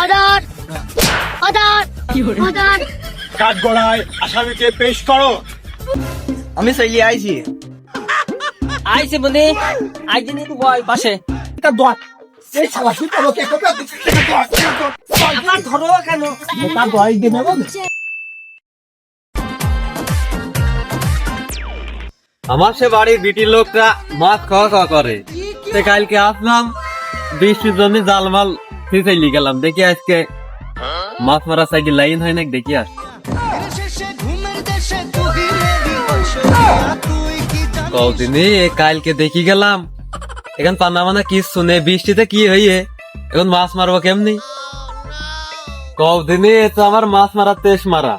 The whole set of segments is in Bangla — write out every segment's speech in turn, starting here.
Order order order. কাঠগড়ায় আসামিকে পেশ করো। আমি চাইলে আইছি আইছে মানে আইছে নি তো বয় পাশে এটা দোয়া এই শালা কি করো কে কথা আমার ধরো কেন এটা দোয়াই দিবে না। আমার সে বাড়ির বিটির লোকটা মাছ খাওয়া খাওয়া করে। তো কালকে আসলাম বৃষ্টির জন্য জালমাল ফিসাইলি গেলাম, দেখি আজকে মাছ মারা সাইডে লাইন হয় না, দেখি আস কদিনে কালকে দেখি গেলাম এখন পান্না মানা কি শুনে বৃষ্টিতে কি হইয়ে এখন মাছ মারবো কেমনি। কদিনে তো আমার মাছ মারা তেজ মারা,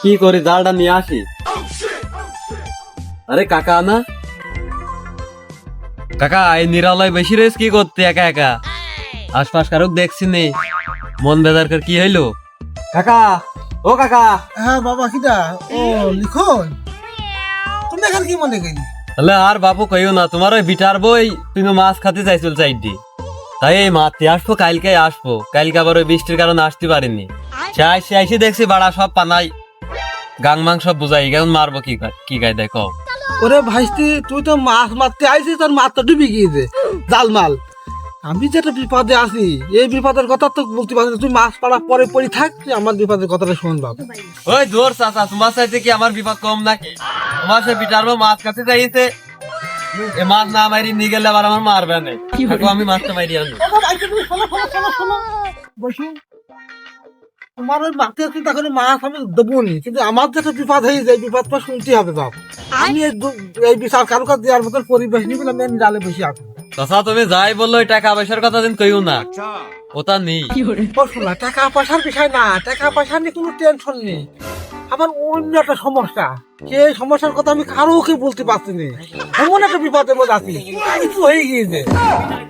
কি করি জালটা নিয়ে আসি। আরে কাকা না কাকা, এই নিরালয় বেশি রেস কি করতে একা একা? আশপাশ কারক দেখছি নে, মন বেজার কর কি হইলো? কাকা ও কাকা। হ্যাঁ বাবা কিটা ও লিখন তুমি এখানে কি মনে গেলি? তাহলে আর বাপু কইও না, তোমার ওই বিটার বই তুমি মাছ খাতে চাইছিল চাইডি, তাই এই মারতে আসবো, কালকে আসবো। কালকে আবার ওই বৃষ্টির কারণে আসতে পারিনি। সে দেখছি বাড়া সব পানাই গাং মাং সব বুঝাই, কেমন মারবো কি গায়ে দেখো। ওরে ভাইস্তি তুই তো মাছ মারতে আইছিস, তোর মাছ তো ডুবে গিয়েছে জালমাল। আমি যেটা বিপদে আছি এই বিপদের কথা তো বলতে পারছি না। তুই মাছ পাড়া পরে পড়ি থাক, তুই আমার বিপদের কথাটা শোন বাবা। ওই জোর চাচা, তোমার চাইতে কি আমার বিপদ কম নাকি? তোমার সে বিটার বউ মাছ কাছে চাইছে, এ মাছ না মারি নিয়ে গেলে আবার আমার মারবে না, আমি মাছটা মারি আনি। বসু তোমার ওই মাছের চিন্তা করে মাছ আমি দেবো নি, কিন্তু আমার যেটা বিপদ হয়ে যায় বিপদটা শুনতে হবে বাপ। আমি এই বিচার কারো কাছে দেওয়ার মতন পরিবেশ নিবি না, আমি জালে বসে আছি। চাচা তুমি যাই বললো ওই টাকা পয়সার কথা দিন কইও না, ওটা নেই। শোনা টাকা পয়সার বিষয় না, টাকা পয়সা নিয়ে কোনো টেনশন নেই। আমার অন্য একটা সমস্যা, সেই সমস্যার কথা আমি কারোকে বলতে পারছি না। এমন একটা বিপদের মধ্যে আছি, কিছু হয়ে গিয়েছে।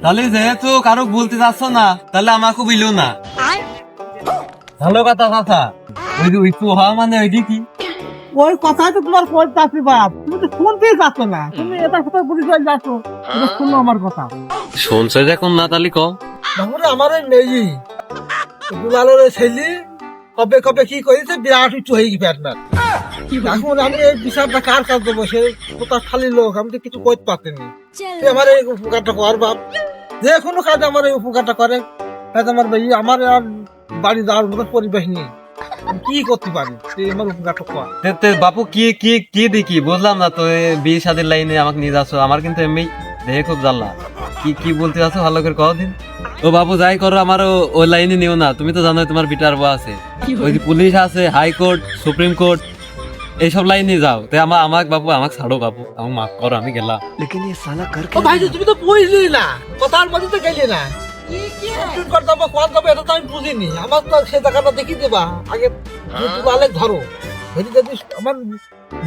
তাহলে যেহেতু কারো বলতে চাচ্ছ না, তাহলে আমাকে বিলো না। ভালো কথা চাচা, ওই যে উইকু হওয়া মানে ওই কি ওই কথাই তো তোমার কই চাচ্ছি বাপ, তুমি তো শুনতেই চাচ্ছ না। তুমি এটার সাথে পরিচয় যাচ্ছ, এটা শুনো আমার কথা। শুনছে যখন না তাহলে কম বাবুরে আমার ওই মেয়ে দুলালের ওই ছেলে কবে কবে কি করেছে বিরাট উঁচু হয়ে গেছে আপনার। এখন আমি এই বিচারটা কার কাজ দেবো, সে কোথাও খালি লোক, আমি তো কিছু করতে পারতেনি। আমার এই উপকারটা কর বাপ, যে কোনো কাজ আমার এই উপকারটা করে, তাতে আমার মেয়ে আমার আর বাড়ি যাওয়ার মতো পরিবেশ নেই, আমি কি করতে পারি, তুই আমার উপকারটা কর। বাপু কি কি কি দেখি বুঝলাম না তো, বিয়ে শাদীর লাইনে আমাকে নিয়ে যাচ্ছ, আমার কিন্তু এমনি দেখে খুব জ্বালা। কি কি বলতে যাচ্ছ ভালো করে কও দিন। ও বাবু যাই করো, আমার ওই লাইনে নিও না, তুমি তো জানো তোমার বিটার বউ আছে, ওই যে পুলিশ আছে, হাইকোর্ট, সুপ্রিম কোর্ট, এইসব লাইনে যাও। তাই আমাকে বাবু আমাকে ছাড়ো বাবু, আমাকে মাফ করো, আমি গেলাম। ও ভাই তুমি তো বুঝলি না, কথার মধ্যে তো গেলি না। সুপ্রিম কোর্ট যাবো, কোর্ট যাবো, এটা তো আমি বুঝিনি। আমার তো সে জায়গাটা দেখি দেবা আগে, দুলালে ধরো, যদি যদি আমার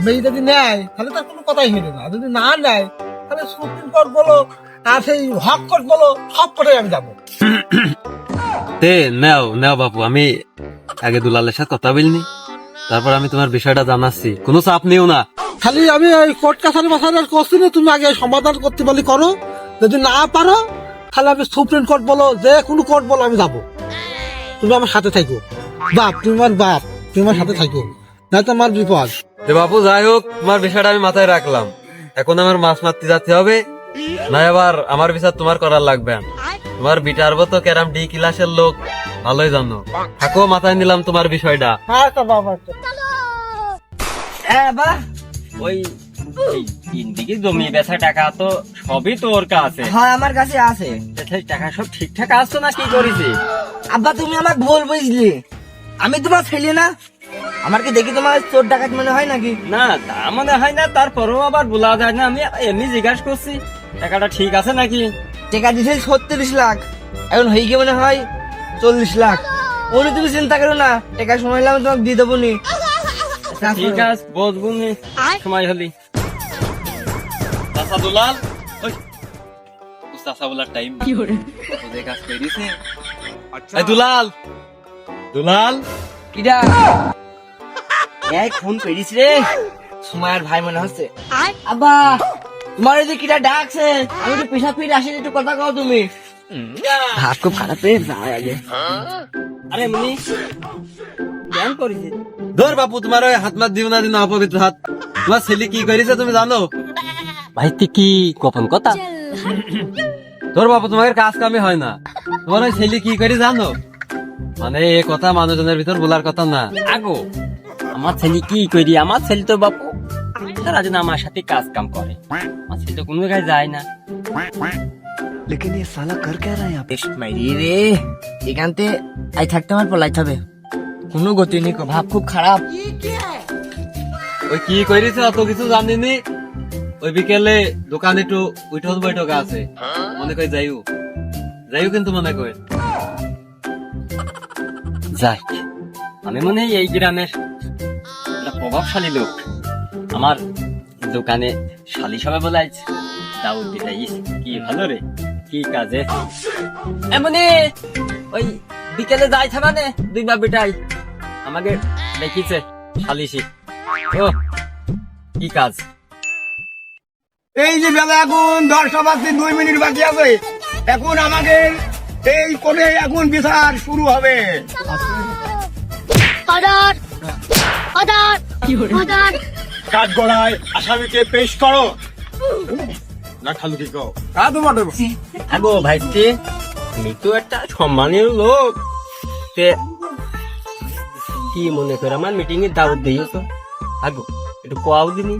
মেয়ে যদি নেয় তাহলে তার কোনো কথাই হইল না, যদি না নেয় তাহলে সুপ্রিম কোর্ট বলো আর সেই হক কোর্ট বলো, সব কোর্টে আমি যাবো। তে নেও নেও বাপু, আমি আগে দুলালের সাথে কথা বলিনি, তারপর আমি তোমার বিষয়টা জানাচ্ছি, কোনো চাপ নিও না। খালি আমি ওই কোর্ট কাছারি মাসারি করছি না, তুমি আগে সমাধান করতে বলি করো, যদি না পারো তাহলে আমি সুপ্রিম কোর্ট বলো, যে কোনো কোর্ট বলো, আমি যাবো। তুমি আমার সাথে থাকো বাপ, তুমি আমার বাপ, তুমি আমার সাথে থাকো, না তো আমার বিপদ। বাপু যাই হোক, তোমার বিষয়টা আমি মাথায় রাখলাম। এখন আমার মাছ মারতে যেতে হবে, না আবার আমার বিচার তোমার করার লাগবে না। তোমার বিটারবো তো কেরাম ডি ক্লাসের লোক, ভালোই জানো। থাকো, মাথায় নিলাম তোমার বিষয়টা। আচ্ছা বাবা, হ্যাঁ বা ওই তিন দিকে জমি বেচা টাকা তো সবই তোর কাছে। হ্যাঁ আমার কাছে আছে। সেই টাকা সব ঠিকঠাক আসতো না, কি করেছি? আব্বা তুমি আমার ভুল বুঝলি, আমি তোমার ছেলে না, আমার কি দেখি তোমার চোর ডাকাত মনে হয় নাকি? না তা মনে হয় না, তারপরেও আবার বলা যায় না। আমি এমনি জিজ্ঞাসা করছি টাকাটা ঠিক আছে নাকি। টাকা দিয়েছে 36 লাখ, এখন হয়ে গিয়ে মনে হয় 40 লাখ। ওরে তুমি চিন্তা করো না, টাকা সময় হলে আমি তোমাকে দিয়ে দেবো নি। ঠিক আছে, বসবো নি সময় হলি। চাচা দুলাল, ওই চাচা বলার টাইম ওদের কাজ পেরিয়েছে। এই দুলাল, দুলাল কিরা এই খুন পেরিস রে, সময়ের ভাই মনে হচ্ছে। আব্বা তোমার এই যে কিরা ডাকছে, আমি একটু পেশা ফিরে আসি, একটু কথা কও তুমি। ভাব খুব খারাপ হয়ে যায় আগে। আরে মুনি কেন করেছে? ধর বাপু, তোমার ওই হাত মাত দিও না, দিন অপবিত্র হাত। তোমার ছেলে কি করেছে তুমি জানো? ভাই তুই কি গোপন কথা? তোর বাপু, তোমার কাজ কামে হয় না। তোমার ওই ছেলে কি করে জানো? মানে এ কথা মানুষজনের ভিতর বলার কথা না। আগো আমার ছেলে কি করি? আমার ছেলে তো বাপু সারা দিন আমার সাথে কাজ কাম করে, আমার ছেলে তো কোনো জায়গায় যায় না। বেশ মাইরি রে, এখানতে আই থাকতে আমার পলাইতে হবে, কোনো গতি নেই, ভাব খুব খারাপ। ওই কি করেছে অত কিছু জানিনি। ওই বিকেলে দোকানে একটু উঠোন বৈঠক আছে, মনে করি যাইও কিন্তু মনে করি যাই, আমি মনে হয় এই গ্রামের একটা প্রভাবশালী লোক। আমার দোকানে শালি সবাই বলাইছে দাউদ দিতে কি ভালো রে, কি কাজে এমনি ওই বিকেলে যাই থাকানে দুই বাপ বেটাই আমাকে দেখিছে শালিশি। ও কি কাজ? এই যে বেলা এখন 10টা বাজতে 2 মিনিট বাকি আছে, এখন আমাদের এই করে এখন বিচার শুরু হবে। অর্ডার অর্ডার অর্ডার কাঠ গড়ায় আসামিকে পেশ করো। না খালু কি কও? আগো ভাইতে তুমি তো একটা সম্মানীয় লোক, তে কি মনে করে আমার মিটিং এ দাওয়াত দিও তো? আগো একটু কোয়াও দিনি।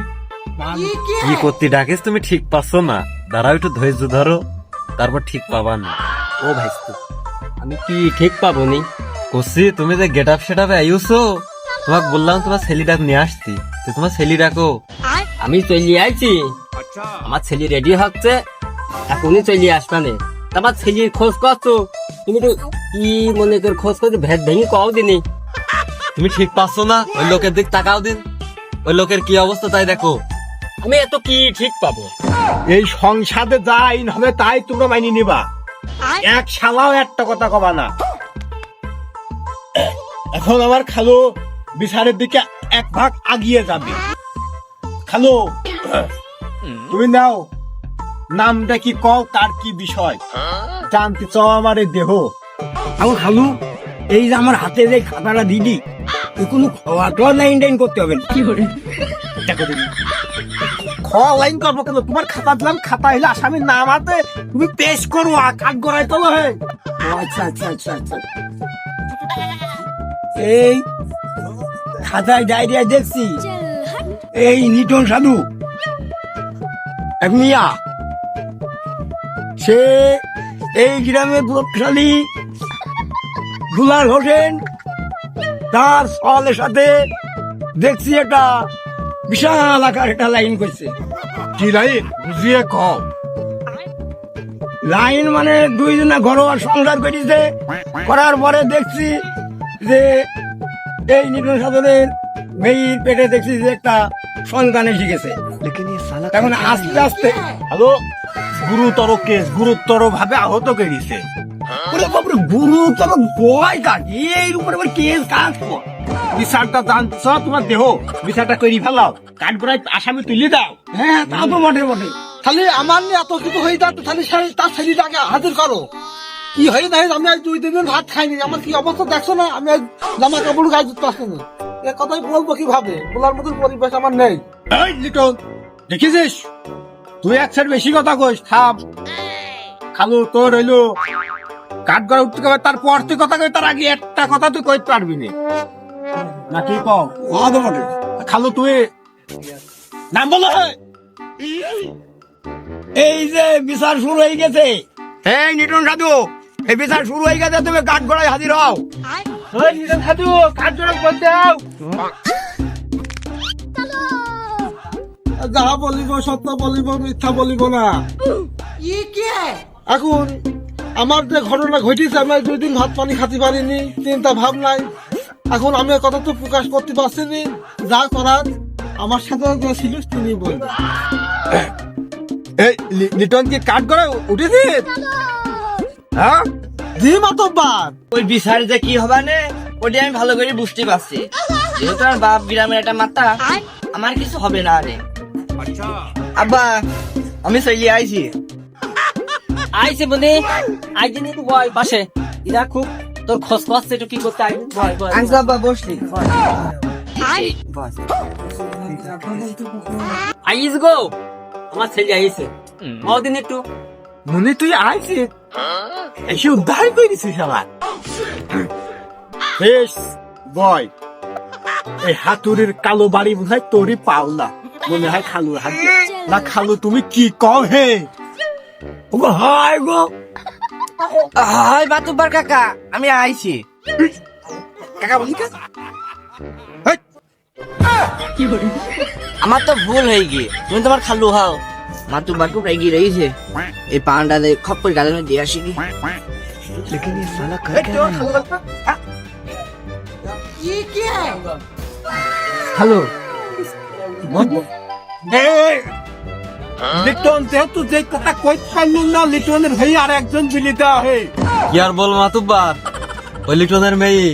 কি করতে ডাকিস তুমি ঠিক পাচ্ছ না? দাঁড়াও একটু ধৈর্য ধরো, তারপর ঠিক পাবা না। ও ভাইস্তে আমি কি ঠিক পাবো নি? কসি তুমি যে গেট আপ সেট আপে আইছো, তোমাকে বললাম তোমার ছেলে ডাক নিয়ে আসতি, তো তোমার ছেলে ডাকো। আমি চলে আইছি, আমার ছেলে রেডি হচ্ছে, এখনই চলে আসবানে। আমার ছেলের খোঁজ করছো, তুমি তো কি মনে করে খোঁজ করছো? ভেদ ভেঙে কও দিনি। তুমি ঠিক পাচ্ছ না? ওই লোকের দিক তাকাও দিন, ওই লোকের কি অবস্থা তাই দেখো। আমি এত কি ঠিক পাবো? এই সংসারে যা আইন হবে তাই তোমরা মাইনে নিবা, এক শালাও একটা কথা কবা না। এখন আমার খালু বিচারের দিকে এক ভাগ আগিয়ে যাবে। খালু তুমি নাও, নামটা কি কও, তার কি বিষয় জানতে চাও আমার এই দেহ? আমার খালু, এই যে আমার হাতে যে খাতাটা দিদি, কোনো খাওয়াটাও লাইন করতে হবে না। দেখো দিদি, খাওয়া লাইন করবো কেন? তোমার খাতা দিলাম, খাতা হলে আসামির নাম আছে, তুমি পেশ করো, কাঠ গড়াই তোলো। হে ও আচ্ছা আচ্ছা আচ্ছা আচ্ছা, এই খাতায় ডায়রিয়া দেখছি এই নিটন সাধু এক মিয়া, সে এই গ্রামের প্রভাবশালী দুলাল হোসেন তার সওয়ালের সাথে দেখছি একটা বিশাল আকার একটা লাইন করছে। কি লাইন বুঝিয়ে কও। লাইন মানে দুইজনে ঘরোয়া সংসার করেছে, করার পরে দেখছি যে এই নিটন সাধনের মেয়ের পেটে দেখছি যে একটা সন্তান এসে গেছে। এখন আস্তে আস্তে হ্যালো, গুরুতর কেস, গুরুতর ভাবে আহত করেছে। গুরুতর গোয়াই কাকি এই উপরে কেস কাজ কর। বিচারটা জানছ, তোমার দেহ বিচারটা করে ফেলাও, কাঠ গড়াই আসামি তুলে দাও। হ্যাঁ তা তো বটে বটে। খালি আমার নিয়ে এত কিছু হয়ে যাচ্ছে, খালি তার ছেলেটাকে হাজির করো। কি হয়ে যায়? আমি আজ 2-3 দিন ভাত খাইনি, আমার কি অবস্থা দেখছো না? আমি আজ জামা কাপড় গায়ে দিতে পারছিনি। এ কথাই বলবো কিভাবে? বলার মতন পরিবেশ আমার নেই। এই লিটন, দেখেছিস তুই এক সাইড বেশি কথা কইস, থাম। খালু তোর হইলো কাঠ গড়া উঠতে হবে, তারপর তুই কথা কই, তার আগে একটা কথা তুই কইতে পারবি না, না কি কও? বটে খালু তুই নাম বলো। এই যে বিচার শুরু হয়ে গেছে, এই নিটন সাধু এই বিচার শুরু হয়ে গেছে, তুমি কাঠ গড়ায় হাজির হও। সাধু কাঠ গড়া করতে দাও। যাহা বলিব সত্য বলিব, মিথ্যা বলিব না। এখন আমার যে ঘটনা ঘটেছে, আমি 2 দিন ভাত পানি খাতে পারিনি, চিন্তা ভাব নাই। এখন আমি কথা তো প্রকাশ করতে পারছিনি, যা করার আমার সাথে যে ছিল তিনি বলবে। এই লিটন কি কাঠ গড়া উঠেছে? হ্যাঁ জি মাতব্বার, ওই বিচার যে কি হবে না ওটা আমি ভালো করে বুঝতে পারছি। যেহেতু আমার বাপ গ্রামের একটা মাতা, আমার কিছু হবে না রে। আব্বা আমি চলে আইছি। আইছে বনে আইদিন একটু বয় পাশে ইরা খুব তোর খোঁজ পাচ্ছে একটু কি করতে আইদিন বয় বয় আঙ্কেল আব্বা বসলি আইস গো আমার ছেলে আইছে ওদিন একটু মনে তুই আইছিস এসে উদ্ধার করে দিছিস আমার বেশ বয় এই হাতুড়ির কালো বাড়ি মনে হয় তোরই পাওলা মনে হয় খালুর হাত দিয়ে। না খালু তুমি কি কও হে ওগো হায় গো হাই বাতুবার কাকা আমি আইছি কাকা বলি কা হেই, আমার তো ভুল হয়ে গিয়ে তুমি তোমার খালু হাও মাতুবার কো এগিয়ে রয়েছে এই পান্ডা দে খপ্পর গালে में दिया सी लेकिन ये साला कर क्या रहा है হ্যালো এই, লিটন যেহেতু যে কথা কই পারলুম না লিটনের ভাই আর একজন বিলি দেওয়া হে কি আর বল মাতুব্বার ওই লিটনের মেয়ে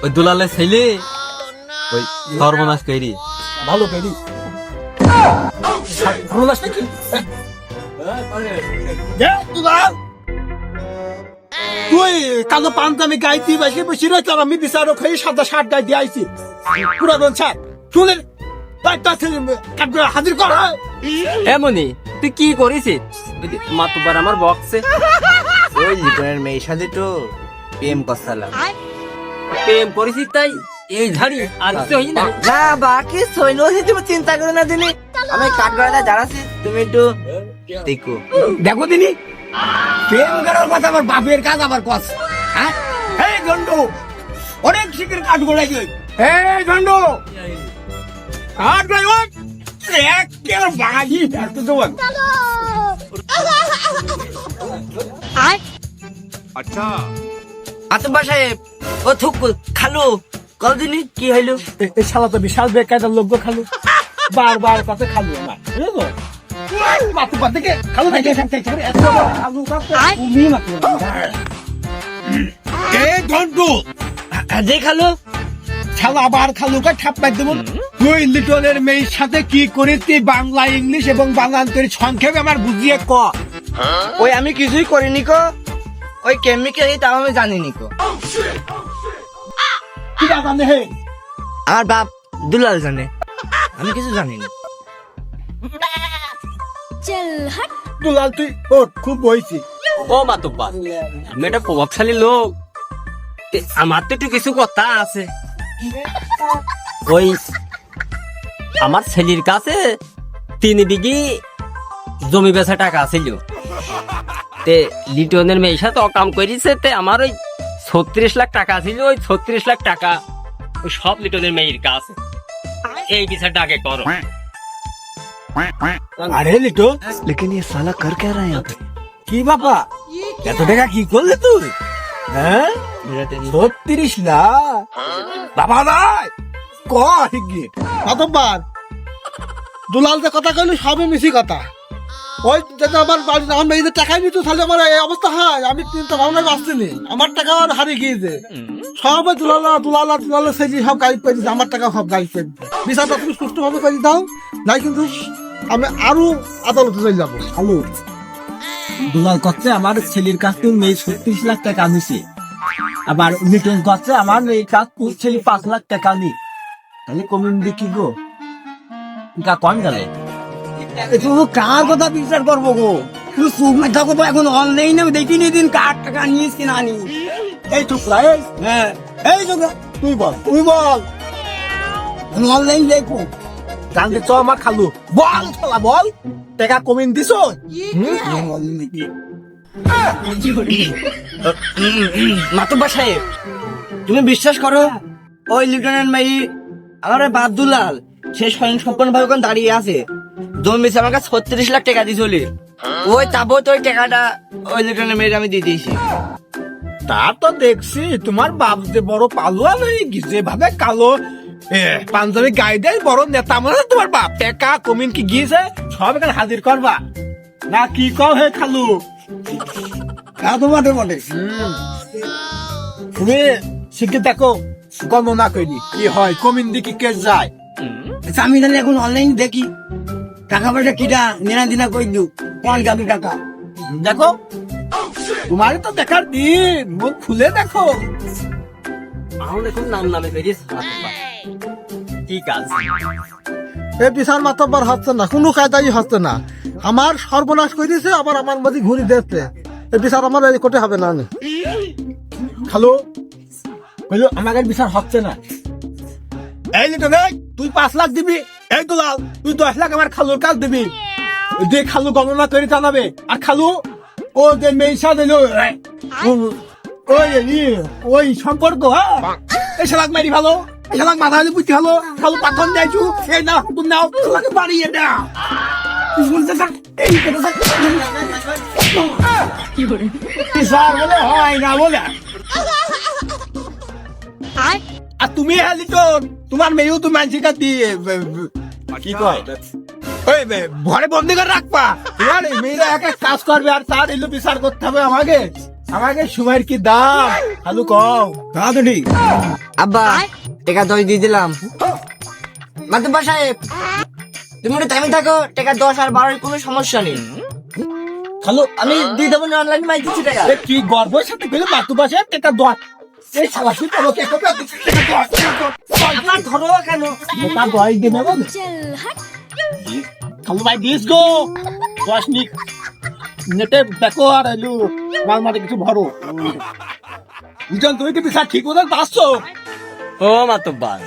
ওই দুলালের ছেলে ওই সর্বনাশ করি ভালো করি সর্বনাশ নাকি তুই কালো পাঞ্জাবি গাইছি বসে বসে রয়েছে আর আমি বিচারক হয়ে সাদা শার্ট গাই দিয়ে আইছি পুরাতন শার্ট শুনেন হাজির কর এমনি তুই কি করিছিস মাতুবার আমার বক্সে ওই লিটনের মেয়ের সাথে তো প্রেম করছিলাম প্রেম করিছিস তাই এই ঝাড়ি আর কিছু হই না না বাকি সৈন্য তুমি চিন্তা করো না দিনি আমি কাঠগড়াটা জানাচ্ছি তুমি একটু দেখো দেখো দিনি প্রেম করার কথা আমার বাপের কাজ আবার কস হ্যাঁ এই গন্ডু অনেক শিখের কাঠ গোড়াই গই এই গন্ডু কাঠ গোড়াই ওঠ একেবারে বাজি ফেলতে দেবো আতবা সাহেব ও থুক খালু কদিনই কি হইলো এই শালা তো বিশাল বেকায়দার লোক গো খালু বারবার কথা খালু আমার বুঝলো মাতু পাতে খালু থেকে এত বড় খালু কাছে তুমি মাতু এই গন্ডু যে খালু শালা আবার খালুকে ঠাপ্পাই দেব তুই লিটনের মেয়ের সাথে কি করেছি বাংলা ইংলিশ এবং বাংলান্তরের সংক্ষেপে আমার বুঝিয়ে ক ওই আমি কিছুই করিনি কো ওই কেমিকে তাও আমি জানিনি কো কি জানে হে আমার বাপ দুলাল জানে আমি কিছু জানি না দুলাল তুই ওঠ খুব বইছি ও মাতুব্বার আমি একটা প্রভাবশালী লোক আমার তো একটু কিছু কথা আছে ওই আমার ছেলের কাছে 3 বিঘি জমি বেচা টাকা ছিল তে লিটনের মেয়ের সাথে অকাম করেছে তে আমার ওই 36 লাখ টাকা ছিল ওই 36 লাখ টাকা ওই সব লিটনের মেয়ের কাছে এই বিচারটা আগে করো আরে লিটো लेकिन ये साला कर क्या रहा है यहाँ पे কি বাবা এত টাকা কি করলে তুই হ্যাঁ 36 লাখ বাবা নাই কি কতবার দুলাল যে কথা কইলি সবই মিছি কথা ওই যদি আমার বাড়ি আমার মেয়েদের টাকাই নিত তাহলে আমার এই অবস্থা হয় আমি চিন্তা ভাবনায় বাঁচছিনি আমার টাকা আর হারিয়ে গিয়েছে সব ওই দুলালা সেজি সব গাড়ি পেয়ে দিচ্ছে আমার টাকা সব গাড়ি পেয়ে দিচ্ছে বিচারটা তুমি সুষ্ঠুভাবে করে দাও নাই কিন্তু আমি আরো আদালতে চলে যাবো হ্যালো দুলাল করছে আমার ছেলের কাছ থেকে মেয়ে 36 লাখ টাকা নিছে আবার লিটন করছে আমার মেয়ের কাছ থেকে ছেলে 5 লাখ টাকা নি তাহলে কমিউন দেখি গো কা কোন গেলে শুধু কার কথা বিচার করবো গো শুধু সুখ মেধা করবো এখন অনলাইনে দেখিনি দিন কার টাকা নিয়েছি কিনা নি এই টুকরা এই হ্যাঁ এই টুকরা তুই বল অনলাইন দেখো জানতে চ আমার খালু বল শালা বল টাকা কমিন দিছ মাতুব্বা সাহেব তুমি বিশ্বাস করো ওই লিটনের মেয়ে আমার ওই বাপ দুলাল সে স্বয়ং সম্পূর্ণ ভাবে দাঁড়িয়ে আছে জমি বেচে আমার কাছে 36 লাখ টাকা দিয়েছিল ওই তাবত ওই টাকাটা ওই লিটনের মেয়ের আমি দিয়ে দিয়েছি তা তো দেখছি তোমার বাপ যে বড় পালুয়া নয় যেভাবে কালো পাঞ্জাবি গায়ে দেয় বড় নেতা মানে তোমার বাপ টাকা কমিন কি গিয়েছে সব এখানে হাজির করবা না কি কও হে খালু তোমাদের বটে তুমি শিখে দেখো গণনা করি কি হয় কমিন দিকে কে যায় আচ্ছা, আমি তাহলে এখন অনলাইন দেখি টাকা পয়সা কিটা নেনা দিনা কই দু কোন গাবি টাকা দেখো তোমার তো দেখার দিন, মুখ খুলে দেখো। আমার এখন নাম নামে বেরিয়েছে মাতুব্বার। ঠিক আছে, এ বিচার মাতব্বর হচ্ছে না, কোনো কায়দাই হচ্ছে না। আমার সর্বনাশ করে দিয়েছে, আবার আমার মধ্যে ঘুরি দিচ্ছে। এই বিচার আমার এই কোটে হবে না। খালু বললো আমাদের বিচার হচ্ছে না। এই লিটন, এই তুই 5 লাখ দিবি, এই দুলাল তুই 10 লাখ আমার খালুর কাজ দিবি। যে খালু গণনা করে জানাবে। আর খালু ও যে মেয়েসা দিল ওই সম্পর্ক, হ্যাঁ এই শালাক মারি ভালো, এই শালাক মাথা হলে বুঝতে ভালো। খালু পাথর যাইছু, এই না হুকুম নাও, শালাকে বাড়িয়ে দাও। এই বিচার বলে হয় না বলে। আর তুমি হ্যাঁ লিটন, তোমার মেয়েও তো মানসিকা দিয়ে কি কয় ওই ঘরে বন্দি করে রাখবা। তোমার এই মেয়েরা এক এক কাজ করবে, আর তার এলো বিচার করতে হবে আমাকে। আমাকে সময়ের কি দাম আলু কম তাড়াতাড়ি। আব্বা টাকা 10 দিয়ে দিলাম। মাতুব্বার সাহেব তুমি একটু টাইমে থাকো, টাকা 10 আর 12 কোনো সমস্যা নেই। খালু আমি দিয়ে দেবো, অনলাইন মাই দিচ্ছি টাকা। এ কি গর্বের সাথে গেলে মাতুবাসে টাকা 10। এই শালা শুধু আমাকে টাকা 10 আপনার ধরো কেন? টাকা 10 দিবে বল। খালু ভাই দিস গো 10 নিক নেটে দেখো, আর এলু মাল মাঠে কিছু ভরো। লিটন তুমি কি বিচার ঠিক মতো পাচ্ছো? ও মাতুব্বার,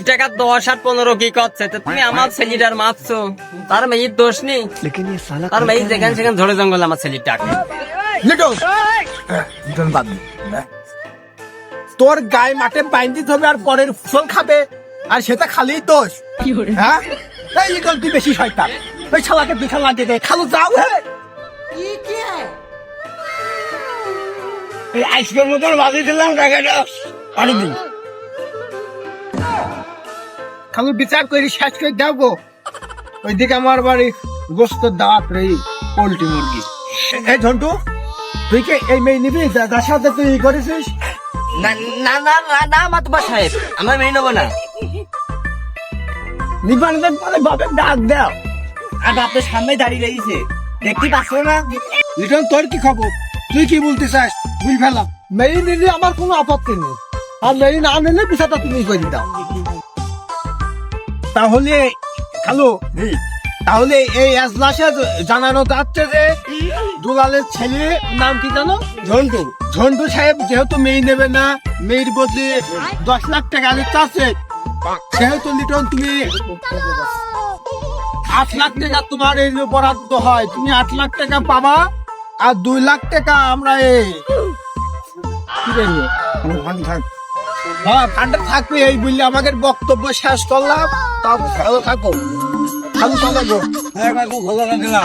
টাকা 10 আর 15 কি করছে? তো তুমি আমার ছেলেটার মারছো, তার মেয়ের দোষ নেই। তার মেয়ে যেখানে সেখানে ঝড়ে জঙ্গল আমার ছেলেটাকে। লিটন লিটন বাদ দে। তোর গায়ে মাঠে বাইন দিতে হবে, আর পরের ফসল খাবে, আর সেটা খালি দোষ। হ্যাঁ এই লিটন তুই বেশি শয়তান। ওই শালাকে দুইখান লাগিয়ে দে। খালু যাও হে, এই আইসক্রিম মতন বাজিয়ে দিলাম টাকাটা অনেক দিন। খালু বিচার করে শেষ করে দাও গো। ওইদিকে আমার বাড়ি গোস্ত দাওয়াত রে, পোল্ট্রি মুরগি। এই ঝন্টু তুই কি এই মেয়ে নিবি যার সাথে তুই করেছিস? না না না না না মাতুব্বার সাহেব, আমার মেয়ে নেবো না। নিবানের পরে বাপের ডাক দাও। আর আপনার সামনে দাঁড়িয়ে রয়েছে, দেখতে পাচ্ছ না? লিটন তোর কি খবর? তুই কি বলতে চাস? বুঝ ফেলা। মেয়ে নিলে আমার কোনো আপত্তি নেই, আর মেয়ে না নিলে বিচারটা তুমি করে দাও। তাহলে খালু তাহলে এই এজলাসে জানানো যাচ্ছে যে দুলালের ছেলে নাম কি জানো? ঝন্টু। ঝন্টু সাহেব যেহেতু মেয়ে নেবে না, মেয়ের বদলে 10 লাখ টাকা আগে চাচ্ছে, সেহেতু লিটন তুমি 8 লাখ টাকা তোমার এই বরাদ্দ হয়। তুমি 8 লাখ টাকা পাবা, আর 2 লাখ টাকা আমরা ফান্ডে থাকবে। এই বললে আমাদের বক্তব্য শেষ করলাম। তা ভালো থাকো, ভালো থাকো। হ্যাঁ ভালো দিলাম।